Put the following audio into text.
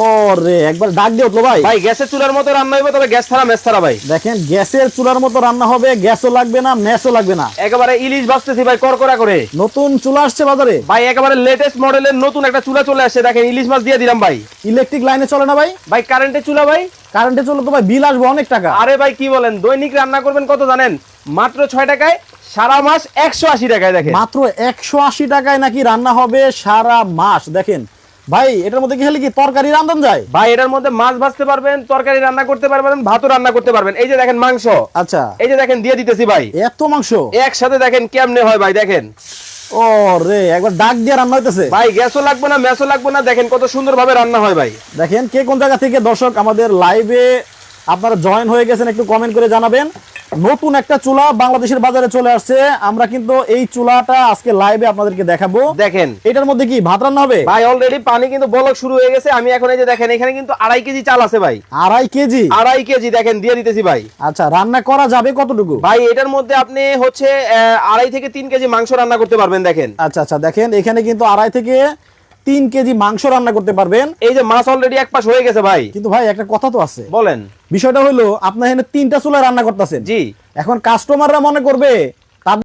ওরে একবার ডাক দিয়ে উঠলো ভাই। ভাই গ্যাসের চুলার মতো রান্না হবে, তবে গ্যাস ছাড়া মেস ছাড়া ভাই। দেখেন গ্যাসের চুলার মতো রান্না হবে, গ্যাসও লাগবে না, ম্যাসও লাগবে না। একেবারে ইলিশ ভাজতেছি ভাই করকরা করে। নতুন চুলা আসছে বাজারে ভাই একেবারে লেটেস্ট মডেলের নতুন একটা চুলা চলে আসছে, দেখেন ইলিশ মাছ দিয়ে দিলাম ভাই। ইলেকট্রিক লাইনে চলে না ভাই? ভাই কারেন্টের চুলা ভাই। কারেন্টে চলে তো ভাই বিল আসবে অনেক টাকা। আরে ভাই কি বলেন, দৈনিক রান্না করবেন কত জানেন? মাত্র 6 টাকায়, সারা মাস 180 টাকায়। দেখেন মাত্র 180 টাকায় নাকি রান্না হবে সারা মাস। দেখেন ভাই এটার মধ্যে কি হলে কি তরকারি রান্ধন যায়? ভাই এটার মধ্যে মাছ ভাজতে পারবেন, তরকারি রান্না করতে পারবেন, ভাতও রান্না করতে পারবেন। এই যে দেখেন মাংস, আচ্ছা এই যে দেখেন দিয়ে দিতেছি ভাই। এত মাংস একসাথে দেখেন কেমনে হয় ভাই। দেখেন ওরে একবার ডাক দিয়ে রান্না হইতেছে ভাই, গ্যাসও লাগবে না, ম্যাসও লাগবে না। দেখেন কত সুন্দর ভাবে রান্না হয় ভাই। দেখেন কে কোন জায়গা থেকে দর্শক আমাদের লাইভে আপনারা জয়েন হয়ে গেছেন একটু কমেন্ট করে জানাবেন। নতুন একটা চুলা বাংলাদেশের বাজারে চলে আসছে, আমরা কিন্তু এই চুলাটা আজকে লাইভে আপনাদেরকে দেখাবো। দেখেন এটার মধ্যে কি ভাত রান্না হবে? ভাই অলরেডি পানি কিন্তু বলক শুরু হয়ে গেছে। আমি এখন এই যে দেখেন এখানে কিন্তু 2.5 কেজি চাল আছে ভাই। 2.5 কেজি? 2.5 কেজি দেখেন দিয়ে দিতেছি ভাই। আচ্ছা রান্না করা যাবে কতটুকু? ভাই এটার মধ্যে আপনি হচ্ছে 2.5 থেকে 3 কেজি মাংস রান্না করতে পারবেন। দেখেন আচ্ছা আচ্ছা দেখেন এখানে কিন্তু 2.5 থেকে 3 কেজি মাংস রান্না করতে পারবেন। এই যে মাছ অলরেডি এক পাশ হয়ে গেছে ভাই। কিন্তু ভাই একটা কথা তো আছে, বলেন। বিষয়টা হলো আপনার এখানে 3টা চুলা রান্না করতেছেন। জি। এখন কাস্টমাররা মনে করবে